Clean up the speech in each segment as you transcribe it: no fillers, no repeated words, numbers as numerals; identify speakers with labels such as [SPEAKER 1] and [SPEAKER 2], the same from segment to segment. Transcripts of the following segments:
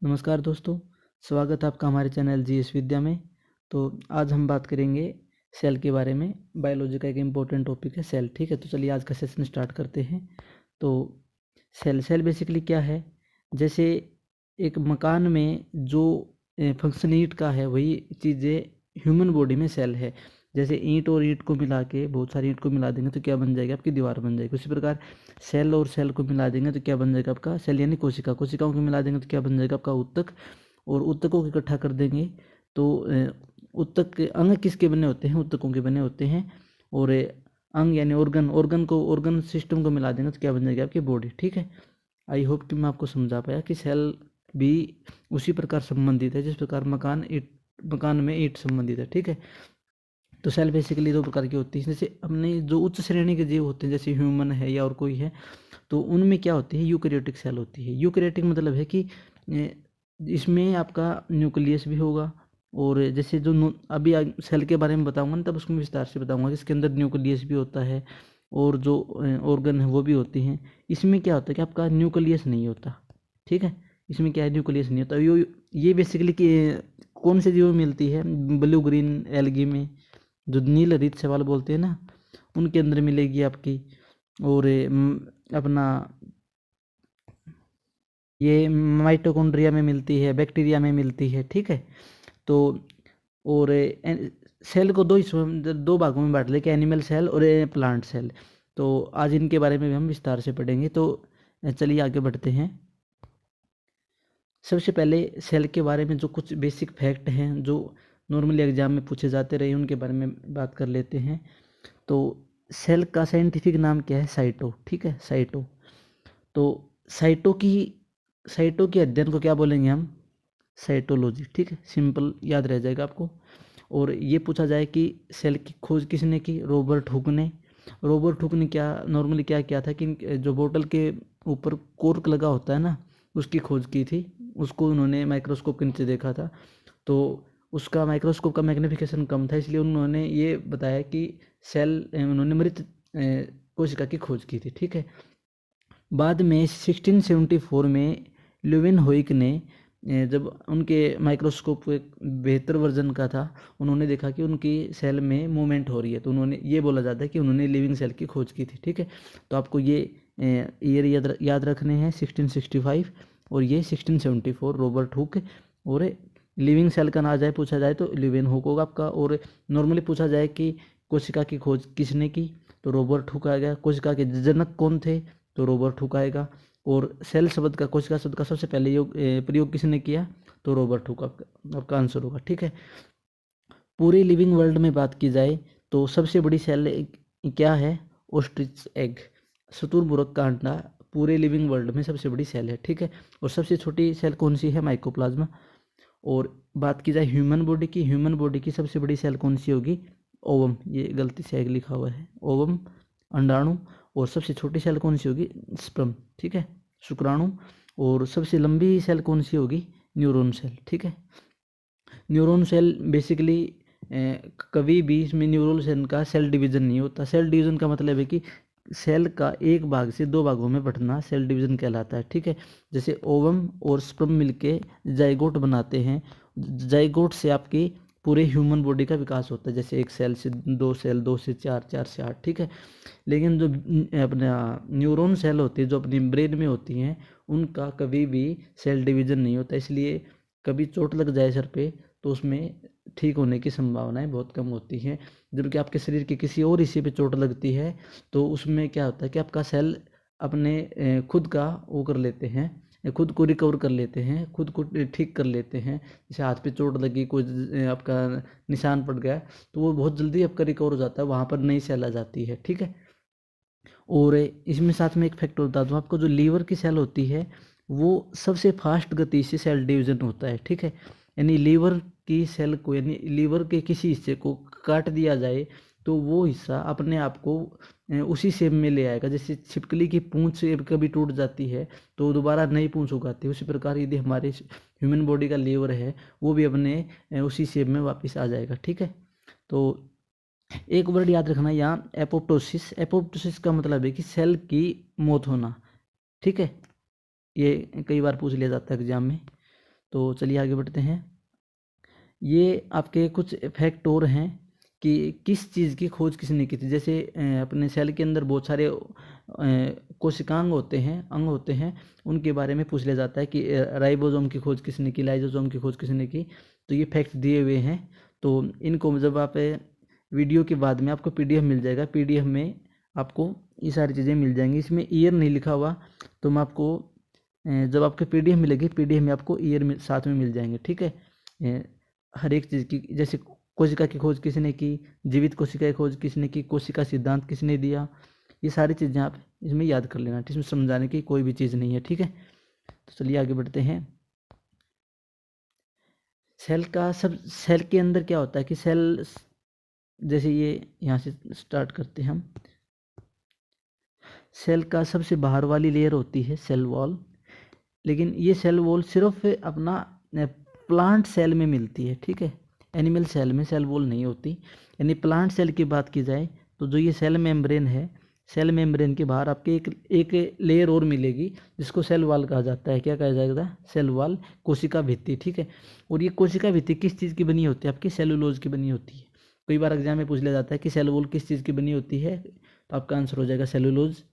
[SPEAKER 1] नमस्कार दोस्तों, स्वागत है आपका हमारे चैनल जीएस विद्या में। तो आज हम बात करेंगे सेल के बारे में। बायोलॉजी का एक इम्पोर्टेंट टॉपिक है सेल। ठीक है, तो चलिए आज का सेशन स्टार्ट करते हैं। तो सेल बेसिकली क्या है? जैसे एक मकान में जो फंक्शन ईंट का है, वही चीज़ें ह्यूमन बॉडी में सेल है। जैसे ईंट और ईंट को मिला के, बहुत सारी ईंट को मिला देंगे तो क्या बन जाएगी? आपकी दीवार बन जाएगी। उसी प्रकार सेल और सेल को मिला देंगे तो क्या बन जाएगा? आपका सेल यानी कोशिका। कोशिकाओं को मिला देंगे तो क्या बन जाएगा? आपका ऊतक। और ऊतकों को इकट्ठा कर देंगे तो ऊतक के अंग किसके बने होते हैं? ऊतकों के बने होते हैं। और अंग यानी ऑर्गन सिस्टम को मिला देंगे तो क्या बन जाएगी? आपकी बॉडी। ठीक है, आई होप कि मैं आपको समझा पाया कि सेल भी उसी प्रकार संबंधित है जिस प्रकार मकान में ईंट संबंधित है। ठीक है, तो सेल बेसिकली दो प्रकार की होती है। जैसे अपने जो उच्च श्रेणी के जीव होते हैं, जैसे ह्यूमन है या और कोई है, तो उनमें क्या होती है? यूकैरियोटिक सेल होती है। यूकैरियोटिक मतलब है कि इसमें आपका न्यूक्लियस भी होगा। और जैसे जो अभी सेल के बारे में बताऊंगा ना, तब उसको मैं विस्तार से बताऊंगा कि इसके अंदर न्यूक्लियस भी होता है और जो ऑर्गन है वो भी होती हैं। इसमें क्या होता है कि आपका न्यूक्लियस नहीं होता। ठीक है, इसमें क्या है? न्यूक्लियस नहीं होता। ये बेसिकली कि कौन से जीव में मिलती है? ब्लू ग्रीन एल्गी में, जो नील हरित शैवाल बोलते हैं ना, उनके अंदर मिलेगी आपकी। और अपना ये माइटोकॉन्ड्रिया में मिलती है, बैक्टीरिया में मिलती है। ठीक है, तो और सेल को दो भागों में बांट लेके, एनिमल सेल और प्लांट सेल। तो आज इनके बारे में भी हम विस्तार से पढ़ेंगे। तो चलिए आगे बढ़ते हैं। सबसे पहले सेल के बारे में जो कुछ बेसिक फैक्ट हैं जो नॉर्मली एग्जाम में पूछे जाते रहे, उनके बारे में बात कर लेते हैं। तो सेल का साइंटिफिक नाम क्या है? साइटो। ठीक है, साइटो। तो साइटो की साइटो के अध्ययन को क्या बोलेंगे हम? साइटोलॉजी। ठीक है, सिंपल याद रह जाएगा आपको। और ये पूछा जाए कि सेल की खोज किसने की? रॉबर्ट हुक ने। रॉबर्ट हुक ने क्या नॉर्मली क्या किया था कि जो बोतल के ऊपर कॉर्क लगा होता है ना, उसकी खोज की थी। उसको उन्होंने माइक्रोस्कोप के नीचे देखा था, तो उसका माइक्रोस्कोप का मैग्नीफिकेशन कम था, इसलिए उन्होंने ये बताया कि उन्होंने मृत कोशिका की खोज की थी। ठीक है, बाद में 1674 में ल्यूवेनहोइक ने जब उनके माइक्रोस्कोप एक बेहतर वर्जन का था, उन्होंने देखा कि उनकी सेल में मूवमेंट हो रही है, तो उन्होंने ये बोला जाता है कि उन्होंने लिविंग सेल की खोज की थी। ठीक है, तो आपको ये ईयर याद रखने हैं, 1665 और ये 1674, रॉबर्ट हुक। और लिविंग सेल का ना जाए पूछा जाए तो ल्यूवेनहुक होगा आपका। और नॉर्मली पूछा जाए कि कोशिका की खोज किसने की, तो रॉबर्ट हुक आ गया। कोशिका के जनक कौन थे? तो रॉबर्ट हुक आएगा। और सेल शब्द का, कोशिका शब्द का सबसे पहले प्रयोग किसने किया? तो रॉबर्ट हुक आपका आंसर होगा। ठीक है, पूरे लिविंग वर्ल्ड में बात की जाए तो सबसे बड़ी सेल क्या है? ऑस्ट्रिच एग, शुतुरमुर्ग का अंडा पूरे लिविंग वर्ल्ड में सबसे बड़ी सेल है। ठीक है, और सबसे छोटी सेल कौन सी है? माइकोप्लाज्मा। और बात की जाए ह्यूमन बॉडी की, ह्यूमन बॉडी की सबसे बड़ी सेल कौन सी होगी? ओवम। ये गलती से एग लिखा हुआ है, ओवम अंडाणु। और सबसे छोटी सेल कौन सी होगी? स्पर्म। ठीक है, शुक्राणु। और सबसे लंबी सेल कौन सी होगी? Neuron cell. ठीक है, न्यूरॉन सेल बेसिकली कभी भी इसमें न्यूरॉन सेल का सेल डिवीजन नहीं होता। सेल डिवीजन का मतलब है कि सेल का एक भाग से दो भागों में बंटना सेल डिवीजन कहलाता है। ठीक है, जैसे ओवम और स्पर्म मिलके जाइगोट बनाते हैं। जाइगोट से आपकी पूरे ह्यूमन बॉडी का विकास होता है, जैसे एक सेल से दो सेल, दो से चार, चार से आठ। ठीक है, लेकिन जो अपना न्यूरॉन सेल होती है, जो अपनी ब्रेन में होती हैं, उनका कभी भी सेल डिवीजन नहीं होता। इसलिए कभी चोट लग जाए सर पे तो उसमें ठीक होने की संभावनाएं बहुत कम होती हैं। जबकि आपके शरीर के किसी और हिस्से पे चोट लगती है तो उसमें क्या होता है कि आपका सेल अपने खुद का वो कर लेते हैं, खुद को रिकवर कर लेते हैं, खुद को ठीक कर लेते हैं। जैसे हाथ पे चोट लगी, कोई आपका निशान पड़ गया, तो वो बहुत जल्दी आपका रिकवर हो जाता है, वहाँ पर नई सेल आ जाती है। ठीक है, और इसमें साथ में एक फैक्ट बता दूँ आपको, जो लीवर की सेल होती है वो सबसे फास्ट गति से सेल डिवीजन होता है। ठीक है, यानी लीवर की सेल को, यानी लीवर के किसी हिस्से को काट दिया जाए तो वो हिस्सा अपने आप को उसी शेप में ले आएगा। जैसे छिपकली की पूंछ कभी टूट जाती है तो दोबारा नई पूंछ उगाती है, उसी प्रकार यदि हमारे ह्यूमन बॉडी का लीवर है वो भी अपने उसी शेप में वापस आ जाएगा। ठीक है, तो एक वर्ड याद रखना यहाँ, एपोप्टोसिस। एपोप्टोसिस का मतलब है कि सेल की मौत होना। ठीक है, ये कई बार पूछ लिया जाता है एग्जाम में। तो चलिए आगे बढ़ते हैं। ये आपके कुछ फैक्ट और हैं कि किस चीज़ की खोज किसने की थी। जैसे अपने सेल के अंदर बहुत सारे कोशिकांग होते हैं, अंग होते हैं, उनके बारे में पूछ लिया जाता है कि राइबोसोम की खोज किसने की, लाइसोसोम की खोज किसने की। तो ये फैक्ट दिए हुए हैं। तो इनको जब आप वीडियो के बाद में आपको PDF मिल जाएगा, PDF में आपको ये सारी चीज़ें मिल जाएंगी। इसमें ईयर नहीं लिखा हुआ, तो मैं आपको जब आपको PDF मिलेगी, PDF में आपको ईयर साथ में मिल जाएंगे, ठीक है। हर एक चीज़ की, जैसे कोशिका की खोज किसने की, जीवित कोशिका की खोज किसने की, कोशिका सिद्धांत किसने दिया, ये सारी चीज़ें आप इसमें याद कर लेना। इसमें समझाने की कोई भी चीज़ नहीं है, ठीक है। तो चलिए आगे बढ़ते हैं। सेल के अंदर क्या होता है कि सेल, जैसे ये यहाँ से स्टार्ट करते हैं हम। सेल का सबसे बाहर वाली लेयर होती है सेल वॉल, लेकिन ये सेल वॉल सिर्फ अपना प्लांट सेल में मिलती है, ठीक है। एनिमल सेल में सेल वॉल नहीं होती। यानी प्लांट सेल की बात की जाए तो जो ये सेल मेम्ब्रेन है, सेल मेम्ब्रेन के बाहर आपके एक लेयर और मिलेगी जिसको सेल वॉल कहा जाता है। क्या कहा जाएगा? सेल वॉल, कोशिका भित्ति, ठीक है। और ये कोशिका भित्ति किस चीज़ की बनी होती है? आपकी सेलुलोज की बनी होती है। कई बार एग्जाम में पूछ लिया जाता है कि सेल वॉल किस चीज़ की बनी होती है, तो आपका आंसर हो जाएगा सेलुलोज।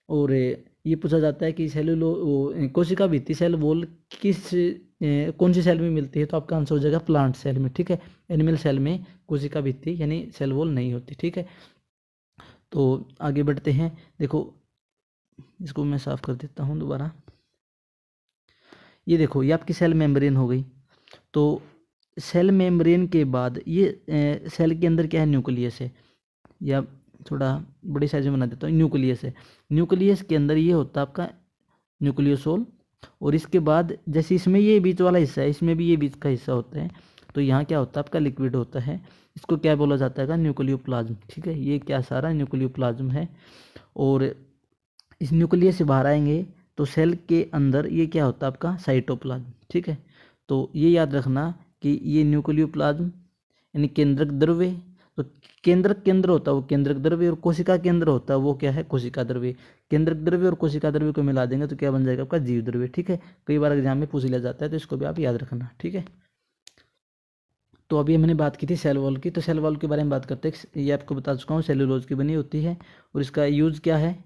[SPEAKER 1] और ये पूछा जाता है कि कोशिका भित्ति सेल वॉल कौन सी सेल में मिलती है, तो आपका आंसर हो जाएगा प्लांट सेल में, ठीक है। एनिमल सेल में कोशिका भित्ति यानी सेल वॉल नहीं होती, ठीक है। तो आगे बढ़ते हैं। देखो, इसको मैं साफ कर देता हूँ दोबारा। ये देखो, ये आपकी सेल मेम्ब्रेन हो गई। तो सेल मेम्ब्रेन के बाद ये सेल के अंदर क्या है? न्यूक्लियस है, या थोड़ा बड़ी साइज में बना देता हूँ, न्यूक्लियस है। न्यूक्लियस के अंदर ये होता है आपका न्यूक्लियोसोल। और इसके बाद जैसे इसमें ये बीच वाला हिस्सा है, इसमें भी ये बीच का हिस्सा होता है। तो यहाँ क्या होता है? आपका लिक्विड होता है। इसको क्या बोला जाता है? न्यूक्लियोप्लाज्म, ठीक है। ये क्या सारा न्यूक्लियोप्लाज्म है। और इस न्यूक्लियस से बाहर आएंगे तो सेल के अंदर ये क्या होता है? आपका साइटोप्लाज्म, ठीक है। तो ये याद रखना कि ये न्यूक्लियोप्लाज्म यानी केंद्रक द्रव्य। तो केंद्रक केंद्र होता है वो केंद्रक द्रव्य, और कोशिका केंद्र होता है वो क्या है? कोशिका द्रव्य। केंद्रक द्रव्य और कोशिका द्रव्य को मिला देंगे तो क्या बन जाएगा? आपका जीव द्रव्य, ठीक है। कई बार एग्जाम में पूछ लिया जाता है, तो इसको भी आप याद रखना, ठीक है। तो अभी हमने बात की थी सेल वॉल की, तो सेल वॉल के बारे में बात करते हैं। ये आपको बता चुका हूँ, सेलुलोज की बनी होती है। और इसका यूज़ क्या है?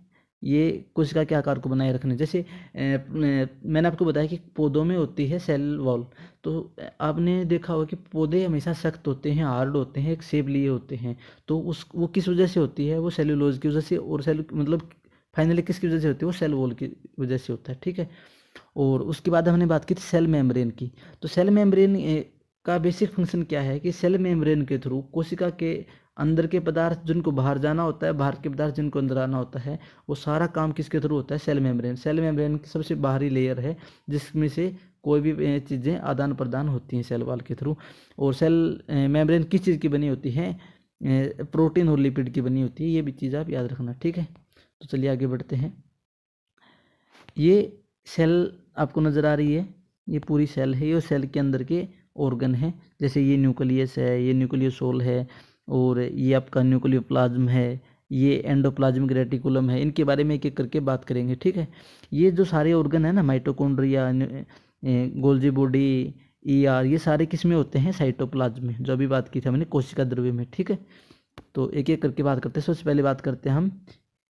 [SPEAKER 1] ये कोशिका के आकार को बनाए रखने। जैसे मैंने आपको बताया कि पौधों में होती है सेल वॉल। तो आपने देखा होगा कि पौधे हमेशा सख्त होते हैं, हार्ड होते हैं, एक शेप लिए होते हैं। तो वो किस वजह से होती है? वो सेलुलोज की वजह से। और सेल मतलब फाइनली किसकी वजह से होती है? वो सेल वॉल की वजह से होता है, ठीक है। और उसके बाद हमने बात की थी सेल मेम्ब्रेन की। तो सेल मेम्ब्रेन का बेसिक फंक्शन क्या है कि सेल मेम्ब्रेन के थ्रू कोशिका के अंदर के पदार्थ जिनको बाहर जाना होता है, बाहर के पदार्थ जिनको अंदर आना होता है, वो सारा काम किसके थ्रू होता है? Cell membrane. सेल मेम्ब्रेन की सबसे बाहरी लेयर है जिसमें से कोई भी चीज़ें आदान प्रदान होती हैं सेल वॉल के थ्रू। और सेल मेम्ब्रेन किस चीज़ की बनी होती है? प्रोटीन और लिपिड की बनी होती है। ये भी चीज़ आप याद रखना, ठीक है। तो चलिए आगे बढ़ते हैं। ये सेल आपको नज़र आ रही है, ये पूरी सेल है। ये सेल के अंदर के ऑर्गन है। जैसे ये न्यूक्लियस है, ये न्यूक्लियोसोल है, और ये आपका न्यूक्लियोप्लाज्म है, ये एंडोप्लाज्मिक रेटिकुलम है। इनके बारे में एक एक करके बात करेंगे, ठीक है। ये जो सारे ऑर्गन है ना, माइटोकॉन्ड्रिया, गोल्जी बॉडी, ER, ये सारे किस में होते हैं? साइटोप्लाज्म में, जो अभी बात की थी हमने कोशिका द्रव्य में, ठीक है। तो एक एक करके बात करते हैं। सबसे पहले बात करते हैं हम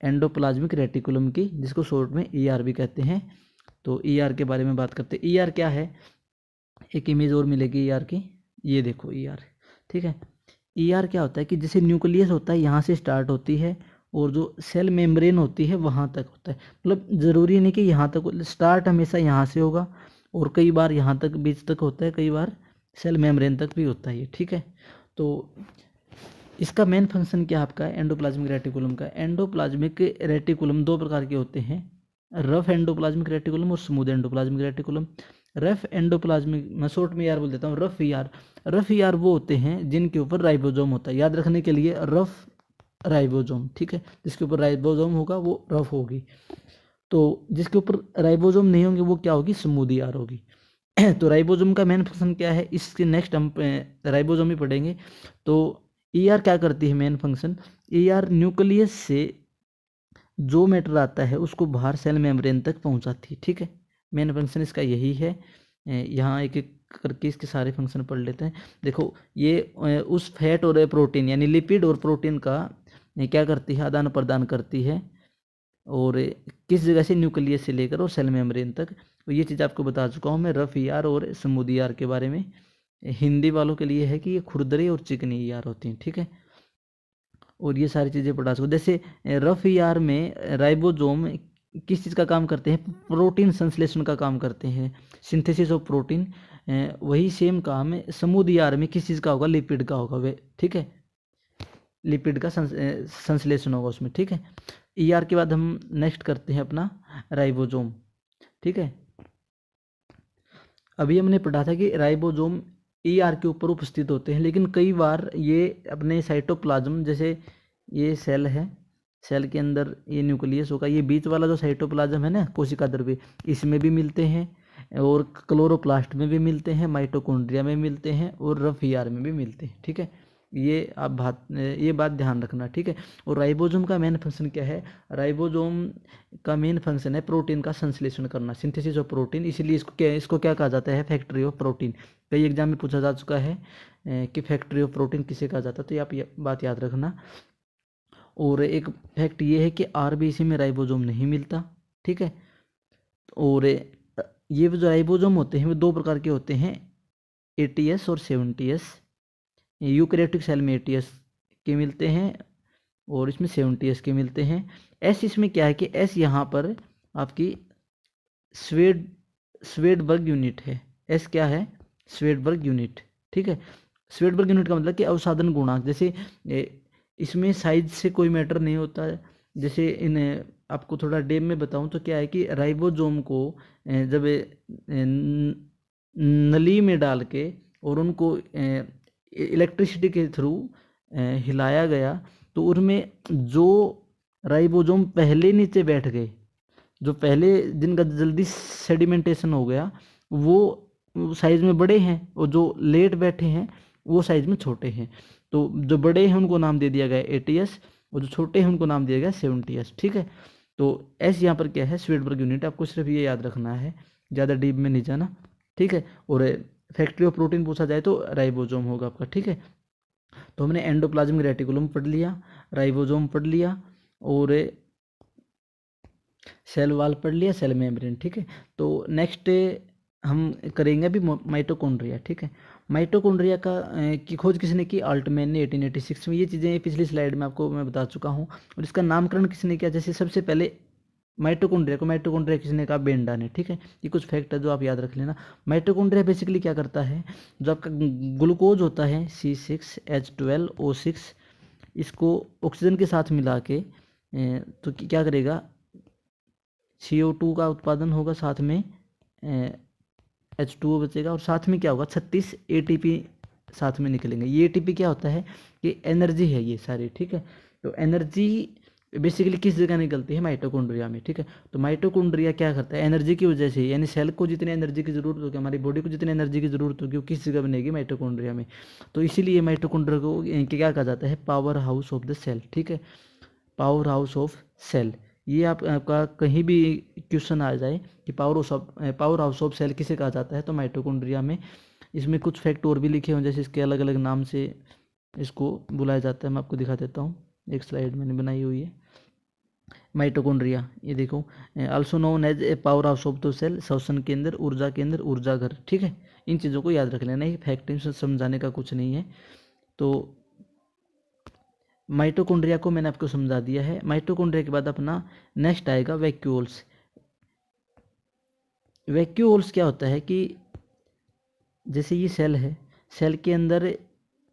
[SPEAKER 1] एंडोप्लाज्मिक रेटिकुलम की, जिसको शॉर्ट में ER भी कहते हैं। तो ER के बारे में बात करते हैं। ER क्या है? एक इमेज और मिलेगी ER की, ये देखो ER, ठीक है। ER क्या होता है कि जैसे न्यूक्लियस होता है, यहाँ से स्टार्ट होती है, और जो सेल मेम्ब्रेन होती है वहाँ तक होता है। मतलब ज़रूरी नहीं कि यहाँ तक, स्टार्ट हमेशा यहाँ से होगा, और कई बार यहाँ तक बीच तक होता है, कई बार सेल मेम्ब्रेन तक भी होता है ये, ठीक है। तो इसका मेन फंक्शन क्या है आपका एंडोप्लाज्मिक रेटिकुलम का? एंडोप्लाज्मिक रेटिकुलम दो प्रकार के होते हैं, रफ एंडोप्लाज्मिक रेटिकुलम और smooth endoplasmic reticulum. Rough endoplasmic, मैं शॉर्ट में ER बोल देता हूँ, रफ ER। रफ ER वो होते हैं जिनके ऊपर राइबोसोम होता है। याद रखने के लिए, रफ राइबोसोम, ठीक है। जिसके ऊपर राइबोसोम होगा वो रफ होगी। तो जिसके ऊपर राइबोसोम नहीं होंगे वो क्या होगी? स्मूथ ER होगी। तो राइबोसोम का मेन फंक्शन क्या है? इसके नेक्स्ट हम राइबोसोम ही पढ़ेंगे। तो ER क्या करती है? मेन फंक्शन, ER न्यूक्लियस से जो मैटर आता है उसको बाहर सेल मेम्ब्रेन तक पहुंचाती है, ठीक है। मेन फंक्शन इसका यही है। यहाँ एक एक करके इसके सारे फंक्शन पढ़ लेते हैं। देखो ये उस फैट और प्रोटीन यानी लिपिड और प्रोटीन का क्या करती है, आदान प्रदान करती है, और किस जगह से, न्यूक्लियस से लेकर और सेल मेम्ब्रेन तक। तो ये चीज़ आपको बता चुका हूँ मैं रफ ईआर और स्मूथ ईआर के बारे में। हिंदी वालों के लिए है कि ये खुरदरे और चिकनी ईआर होती हैं, ठीक है। और ये सारी चीज़ें पढ़ा सकते। जैसे रफ ईआर में राइबोसोम किस चीज़ का काम करते हैं, प्रोटीन संश्लेषण का काम करते हैं, सिंथेसिस ऑफ प्रोटीन। वही सेम काम है स्मूथ ईआर में किस चीज़ का होगा, लिपिड का होगा वे, ठीक है, लिपिड का संश्लेषण होगा उसमें, ठीक है। ईआर के बाद हम नेक्स्ट करते हैं अपना राइबोसोम, ठीक है। अभी हमने पढ़ा था कि राइबोसोम ईआर के ऊपर उपस्थित होते हैं, लेकिन कई बार ये अपने साइटोप्लाज्म, जैसे ये सेल है, सेल के अंदर ये न्यूक्लियस होगा, ये बीच वाला जो साइटोप्लाज्म है ना, कोशिका द्रव्य, इसमें भी मिलते हैं, और क्लोरोप्लास्ट में भी मिलते हैं, माइटोकॉन्ड्रिया में मिलते हैं, और रफ ईआर में भी मिलते हैं, ठीक है। ये बात ध्यान रखना, ठीक है। और राइबोसोम का मेन फंक्शन क्या है, राइबोसोम का मेन फंक्शन है प्रोटीन का संश्लेषण करना, सिंथेसिस ऑफ प्रोटीन। इसीलिए इसको क्या कहा जाता है, फैक्ट्री ऑफ प्रोटीन। कई एग्जाम में पूछा जा चुका है कि फैक्ट्री ऑफ प्रोटीन किसे कहा जाता है, तो ये आप ये बात याद रखना। और एक फैक्ट ये है कि आरबीसी में राइबोसोम नहीं मिलता, ठीक है। और ये जो राइबोसोम होते हैं वो दो प्रकार के होते हैं, एटीएस और 70S। यूकैरियोटिक सेल में एटीएस के मिलते हैं और इसमें 70S के मिलते हैं। एस इसमें क्या है कि एस यहाँ पर आपकी स्वेडबर्ग यूनिट है। एस क्या है, स्वेडबर्ग यूनिट, ठीक है। स्वेडबर्ग यूनिट का मतलब कि अवसादन गुणांक। जैसे इसमें साइज से कोई मैटर नहीं होता है। जैसे आपको थोड़ा डेप में बताऊं तो क्या है कि राइबोसोम को जब नली में डाल के और उनको इलेक्ट्रिसिटी के थ्रू हिलाया गया, तो उनमें जो राइबोसोम पहले नीचे बैठ गए, जो पहले जिनका जल्दी सेडिमेंटेशन हो गया, वो साइज में बड़े हैं, और जो लेट बैठे हैं वो साइज में छोटे हैं। तो जो बड़े हैं उनको नाम दे दिया गया एटीएस, और जो छोटे हैं उनको नाम दिया गया 70S, ठीक है। तो एस यहाँ पर क्या है, स्वेडबर्ग यूनिट। आपको सिर्फ ये याद रखना है, ज़्यादा डीप में नहीं जाना, ठीक है। और फैक्ट्री ऑफ प्रोटीन पूछा जाए तो राइबोसोम होगा आपका, ठीक है। तो हमने एंडोप्लाज्मिक रेटिकुलम पढ़ लिया, राइबोसोम पढ़ लिया, और सेल वाल पढ़ लिया, सेल मेम्ब्रेन, ठीक है। तो नेक्स्ट हम करेंगे अभी माइटोकॉन्ड्रिया, ठीक है। माइटोकॉन्ड्रिया की खोज किसने की, अल्टमैन ने 1886 में। ये चीज़ें पिछली स्लाइड में आपको मैं बता चुका हूँ। और इसका नामकरण किसने किया, जैसे सबसे पहले माइटोकॉन्ड्रिया किसने कहा, बेंडा ने, ठीक है। ये कुछ फैक्ट है जो आप याद रख लेना। माइटोकॉन्ड्रिया बेसिकली क्या करता है, जो आपका ग्लूकोज होता है C6H12O6, इसको ऑक्सीजन के साथ मिला के तो क्या करेगा, CO2 का उत्पादन होगा, साथ में H2O बचेगा, और साथ में क्या होगा, 36 ATP साथ में निकलेंगे। ये ATP क्या होता है कि एनर्जी है ये सारी, ठीक है। तो एनर्जी बेसिकली किस जगह निकलती है, माइटोकॉन्ड्रिया में, ठीक है। तो माइटोकॉन्ड्रिया क्या करता है, एनर्जी की वजह से, यानी सेल को जितनी एनर्जी की जरूरत होगी, हमारी बॉडी को जितनी एनर्जी की जरूरत होगी, वो किस जगह बनेगी, माइटोकॉन्ड्रिया में। तो इसीलिए माइटोकॉन्ड्रिया को क्या कहा जाता है, power house of the cell, ठीक है, पावर हाउस ऑफ सेल। ये आपका कहीं भी क्वेश्चन आ जाए कि पावर हाउस ऑफ सेल किसे कहा जाता है, तो माइटोकॉन्ड्रिया में। इसमें कुछ फैक्ट और भी लिखे हों, जैसे इसके अलग अलग नाम से इसको बुलाया जाता है। मैं आपको दिखा देता हूँ, एक स्लाइड मैंने बनाई हुई है। माइटोकॉन्ड्रिया, ये देखो, also known as a power house of the cell, श्वसन केंद्र, ऊर्जा केंद्र, ऊर्जा घर, ठीक है। इन चीज़ों को याद रख लेना, ये फैक्ट समझाने का कुछ नहीं है। तो माइटोकॉन्ड्रिया को मैंने आपको समझा दिया है। माइटोकॉन्ड्रिया के बाद अपना नेक्स्ट आएगा वैक्यूल्स। वैक्यूल्स क्या होता है कि जैसे ये सेल है, सेल के अंदर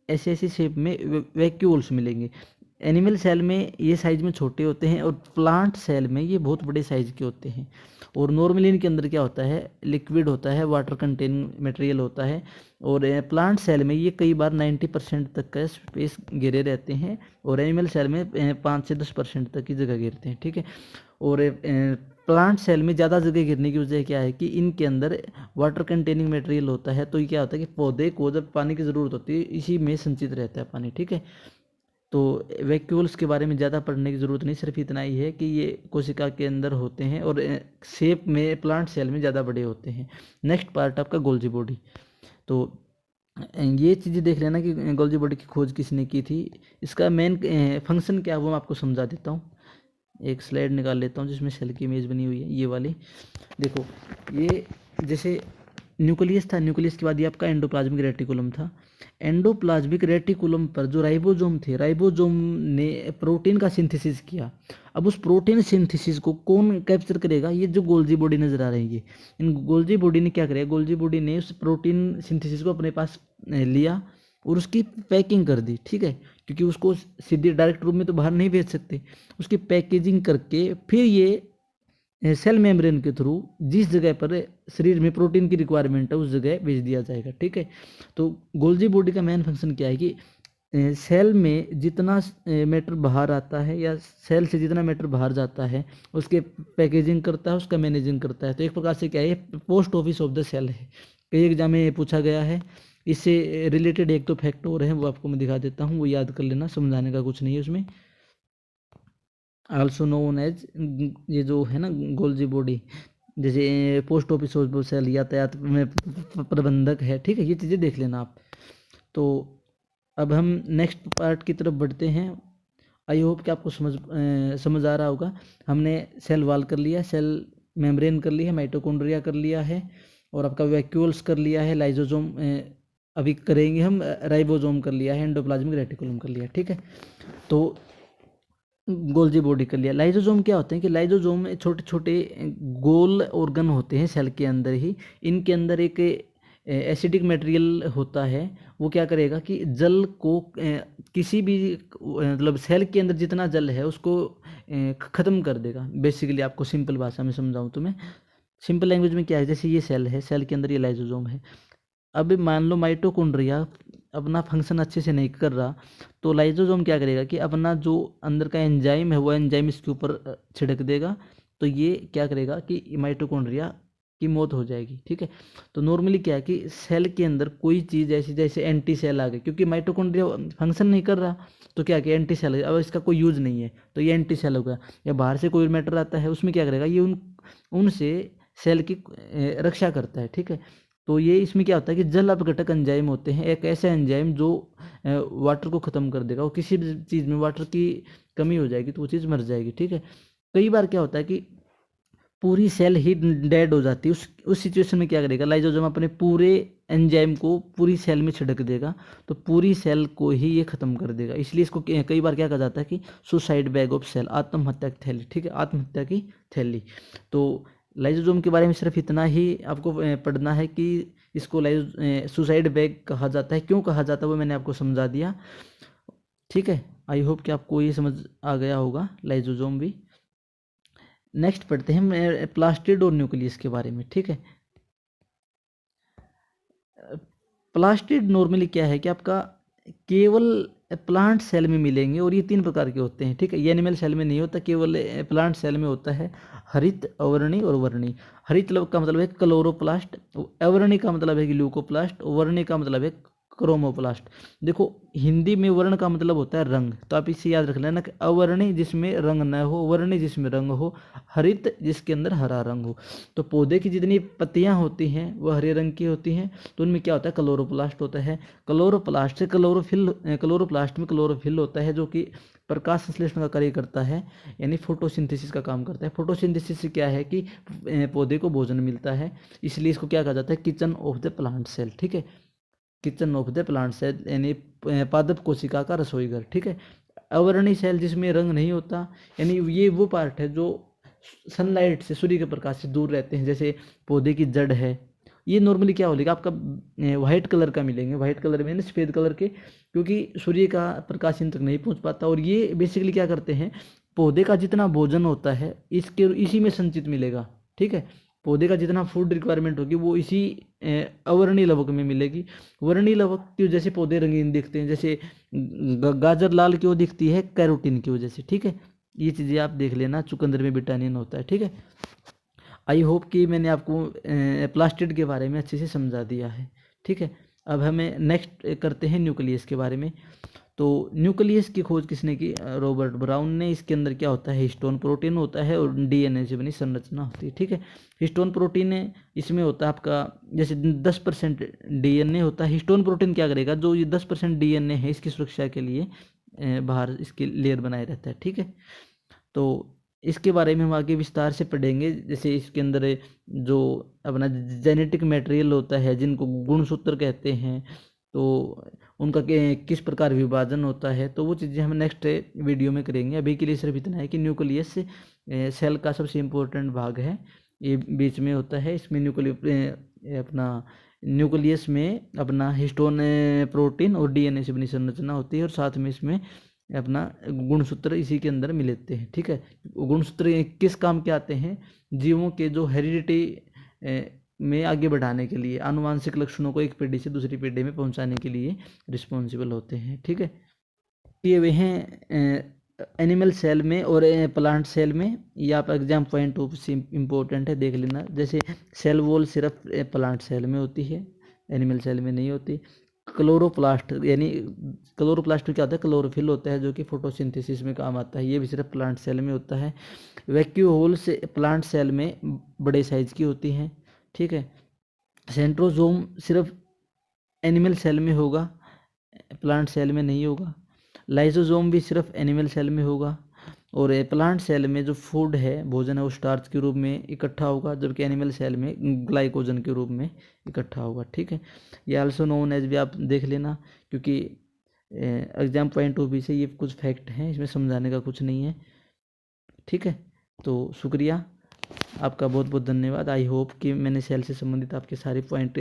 [SPEAKER 1] ऐसी शेप में वैक्यूल्स मिलेंगे। एनिमल सेल में ये साइज में छोटे होते हैं, और प्लांट सेल में ये बहुत बड़े साइज के होते हैं। और नॉर्मली इनके अंदर क्या होता है, लिक्विड होता है, वाटर कंटेनिंग मटेरियल होता है। और प्लांट सेल में ये कई बार 90% तक का स्पेस घेरे रहते हैं, और एनिमल सेल में 5 से 10% तक की जगह घेरते हैं, ठीक है। और प्लांट सेल में ज़्यादा जगह घेरने की वजह क्या है कि इनके अंदर वाटर कंटेनिंग मटेरियल होता है। तो ये क्या होता है कि पौधे को जब पानी की ज़रूरत होती है, इसी में संचित रहता है पानी, ठीक है। तो वैक्यूल्स के बारे में ज़्यादा पढ़ने की ज़रूरत नहीं, सिर्फ इतना ही है कि ये कोशिका के अंदर होते हैं और शेप में प्लांट सेल में ज़्यादा बड़े होते हैं। नेक्स्ट पार्ट आपका गोल्जी बॉडी। तो ये चीज़ें देख लेना कि गोल्जी बॉडी की खोज किसने की थी, इसका मेन फंक्शन क्या है वो मैं आपको समझा देता हूँ। एक स्लाइड निकाल लेता हूँ जिसमें सेल की इमेज बनी हुई है, ये वाली। देखो ये जैसे न्यूक्लियस था, न्यूक्लियस के बाद ये आपका एंडोप्लाज्मिक रेटिकुलम था। एंडोप्लाज्मिक रेटिकुलम पर जो राइबोसोम थे, राइबोसोम ने प्रोटीन का सिंथेसिस किया। अब उस प्रोटीन सिंथेसिस को कौन कैप्चर करेगा, ये जो गोल्जी बॉडी नज़र आ रही है, इन गोल्जी बॉडी ने क्या करेगा, गोल्जी बॉडी ने उस प्रोटीन सिंथेसिस को अपने पास लिया और उसकी पैकिंग कर दी, ठीक है, क्योंकि उसको सीधे डायरेक्ट रूप में तो बाहर नहीं भेज सकते। उसकी पैकेजिंग करके फिर ये सेल मेम्ब्रेन के थ्रू जिस जगह पर शरीर में प्रोटीन की रिक्वायरमेंट है उस जगह भेज दिया जाएगा, ठीक है। तो गोल्जी बॉडी का मेन फंक्शन क्या है कि सेल में जितना मैटर बाहर आता है या सेल से जितना मैटर बाहर जाता है उसके पैकेजिंग करता है, उसका मैनेजिंग करता है। तो एक प्रकार से क्या है, post office of the cell है। कई एग्जाम में पूछा गया है। इससे रिलेटेड एक तो फैक्ट और है, वो आपको मैं दिखा देता हूँ, वो याद कर लेना, समझाने का कुछ नहीं है उसमें। आल्सो नोन एज, ये जो है ना गोल्जी बॉडी, जैसे पोस्ट ऑफिस ऑफ सेल, यातायात में प्रबंधक है, ठीक है, ये चीज़ें देख लेना आप। तो अब हम नेक्स्ट पार्ट की तरफ बढ़ते हैं। आई होप कि आपको समझ आ रहा होगा। हमने सेल वॉल कर लिया, सेल मेम्ब्रेन कर लिया है, माइटोकॉन्ड्रिया कर लिया है, और आपका वैक्यूल्स कर लिया है, लाइजोसोम अभी करेंगे हम, राइबोसोम कर लिया है, एंडोप्लाज्मिक रेटिकुलम कर लिया, ठीक है। तो गोल्जी बॉडी कर लिया। लाइजोसोम क्या होते हैं कि लाइजोसोम में छोटे छोटे गोल ऑर्गन होते हैं सेल के अंदर ही। इनके अंदर एक एसिडिक मटेरियल होता है, वो क्या करेगा कि जल को किसी भी मतलब सेल के अंदर जितना जल है उसको ख़त्म कर देगा। बेसिकली आपको सिंपल भाषा में समझाऊं तो मैं, सिंपल लैंग्वेज में क्या है, जैसे ये सेल है, सेल के अंदर ये लाइजोसोम है। अब मान लो माइटोकॉन्ड्रिया अपना फंक्शन अच्छे से नहीं कर रहा, तो लाइजोसोम क्या करेगा कि अपना जो अंदर का एंजाइम है वो एंजाइम इसके ऊपर छिड़क देगा। तो ये क्या करेगा कि माइटोकॉन्ड्रिया की मौत हो जाएगी, ठीक है। तो नॉर्मली क्या है कि सेल के अंदर कोई चीज़ ऐसी जैसे एंटी सेल आ गई, क्योंकि माइटोकॉन्ड्रिया फंक्शन नहीं कर रहा, तो क्या किया, एंटी सेल, अब इसका कोई यूज नहीं है तो ये एंटी सेल होगा। या बाहर से कोई मैटर आता है उसमें क्या करेगा, ये उनसे सेल की रक्षा करता है, ठीक है। तो ये इसमें क्या होता है कि जल अपघटक एंजाइम होते हैं, एक ऐसा एंजाइम जो वाटर को ख़त्म कर देगा, और किसी भी चीज़ में वाटर की कमी हो जाएगी तो वो चीज़ मर जाएगी, ठीक है। कई बार क्या होता है कि पूरी सेल ही डेड हो जाती है, उस सिचुएशन में क्या करेगा, लाइजोसोम अपने पूरे एंजाइम को पूरी सेल में छिड़क देगा, तो पूरी सेल को ही ये ख़त्म कर देगा। इसलिए इसको कई बार क्या कहा जाता है कि सुसाइड बैग ऑफ सेल, आत्महत्या की थैली, ठीक है, आत्महत्या की थैली। तो लाइजोसोम के बारे में सिर्फ इतना ही आपको पढ़ना है कि इसको सुसाइड बैग कहा जाता है। क्यों कहा जाता है वो मैंने आपको समझा दिया, ठीक है। आई होप कि आपको ये समझ आ गया होगा लाइजोसोम भी। नेक्स्ट पढ़ते हैं प्लास्टिड और न्यूक्लियस के बारे में, ठीक है। प्लास्टिड नॉर्मली क्या है कि आपका केवल प्लांट सेल में मिलेंगे, और ये 3 प्रकार के होते हैं, ठीक है। ये एनिमल सेल में नहीं होता, केवल प्लांट सेल में होता है। हरित, अवर्णी और वर्णी। हरित का मतलब है क्लोरोप्लास्ट, अवर्णी का मतलब है कि ल्यूकोप्लास्ट, वर्णी का मतलब है क्रोमोप्लास्ट। देखो हिंदी में वर्ण का मतलब होता है रंग, तो आप इसे याद रख लेना कि अवर्णी जिसमें रंग न हो, वर्णी जिसमें रंग हो, हरित जिसके अंदर हरा रंग हो। तो पौधे की जितनी पत्तियां होती हैं वह हरे रंग की होती हैं, तो उनमें क्या होता है, क्लोरोप्लास्ट होता है। क्लोरोप्लास्ट से क्लोरोप्लास्ट में क्लोरोफिल होता है जो कि प्रकाश संश्लेषण का कार्य करता है, यानी फोटोसिंथेसिस का काम करता है। फोटोसिंथेसिस से क्या है कि पौधे को भोजन मिलता है, इसलिए इसको क्या कहा जाता है, kitchen of the plant cell, ठीक है, kitchen of the plant cell, यानी पादप कोशिका का रसोई घर, ठीक है। अवर्णी सेल जिसमें रंग नहीं होता, यानी ये वो पार्ट है जो सनलाइट से, सूर्य के प्रकाश से दूर रहते हैं, जैसे पौधे की जड़ है। ये नॉर्मली क्या होगा, आपका व्हाइट कलर का मिलेंगे, व्हाइट कलर में सफ़ेद कलर के, क्योंकि सूर्य का प्रकाश इन तक नहीं पहुंच पाता। और ये बेसिकली क्या करते हैं, पौधे का जितना भोजन होता है इसी में संचित मिलेगा, ठीक है। पौधे का जितना फूड रिक्वायरमेंट होगी वो इसी अवर्णी लवक में मिलेगी। वर्णी लवक की वजह से पौधे रंगीन दिखते हैं, जैसे गाजर लाल क्यों दिखती है, कैरोटीन की वजह से, ठीक है। ये चीज़ें आप देख लेना, चुकंदर में विटामिन होता है, ठीक है। आई होप कि मैंने आपको प्लास्टिड के बारे में अच्छे से समझा दिया है, ठीक है। अब हमें नेक्स्ट करते हैं न्यूक्लियस के बारे में। तो न्यूक्लियस की खोज किसने की? रॉबर्ट ब्राउन ने। इसके अंदर क्या होता है? हिस्टोन प्रोटीन होता है और डीएनए से बनी संरचना होती है, ठीक है। हिस्टोन प्रोटीन इसमें होता है आपका, जैसे 10% डीएनए होता है। हिस्टोन प्रोटीन क्या करेगा? जो ये 10% डीएनए है इसकी सुरक्षा के लिए बाहर इसकी लेयर बनाए रहता है, ठीक है। तो इसके बारे में हम आगे विस्तार से पढ़ेंगे। जैसे इसके अंदर जो अपना जेनेटिक मटेरियल होता है, जिनको गुणसूत्र कहते हैं, तो उनका किस प्रकार विभाजन होता है, तो वो चीज़ें हम नेक्स्ट वीडियो में करेंगे। अभी के लिए सिर्फ इतना है कि न्यूक्लियस सेल का सबसे इम्पोर्टेंट भाग है, ये बीच में होता है। इसमें अपना न्यूक्लियस में अपना हिस्टोन प्रोटीन और डीएनए से बनी संरचना होती है, और साथ में इसमें अपना गुणसूत्र इसी के अंदर मिलते हैं, ठीक है। गुणसूत्र किस काम के आते हैं? जीवों के जो हेरिडिटी में आगे बढ़ाने के लिए, आनुवांशिक लक्षणों को एक पीढ़ी से दूसरी पीढ़ी में पहुंचाने के लिए रिस्पॉन्सिबल होते हैं, ठीक है। ये वे हैं एनिमल सेल में और प्लांट सेल में। ये आप एग्जाम पॉइंट ऑफ से इम्पोर्टेंट है, देख लेना। जैसे सेल वॉल सिर्फ प्लांट सेल में होती है, एनिमल सेल में नहीं होती। क्लोरोप्लास्ट, यानी क्लोरोप्लास्ट में क्या होता है? क्लोरोफिल होता है, जो कि फोटोसिंथेसिस में काम आता है। ये भी सिर्फ प्लांट सेल में होता है। वैक्यूहोल से प्लांट सेल में बड़े साइज की होती हैं, ठीक है। सेंट्रोजोम सिर्फ एनिमल सेल में होगा, प्लांट सेल में नहीं होगा। लाइसोजोम भी सिर्फ एनिमल सेल में होगा। और प्लांट सेल में जो फूड है, भोजन है, वो स्टार्च के रूप में इकट्ठा होगा, जबकि एनिमल सेल में ग्लाइकोजन के रूप में इकट्ठा होगा, ठीक है। ये आल्सो नोन एज भी आप देख लेना, क्योंकि एग्जाम पॉइंट ऑफ व्यू से ये कुछ फैक्ट हैं, इसमें समझाने का कुछ नहीं है, ठीक है। तो शुक्रिया, आपका बहुत बहुत धन्यवाद। आई होप कि मैंने सेल से संबंधित आपके सारे पॉइंट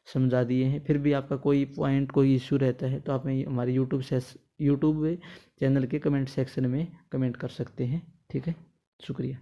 [SPEAKER 1] समझा दिए हैं। फिर भी आपका कोई पॉइंट, कोई इश्यू रहता है तो आप हमारे यूट्यूब चैनल के कमेंट सेक्शन में कमेंट कर सकते हैं, ठीक है। शुक्रिया।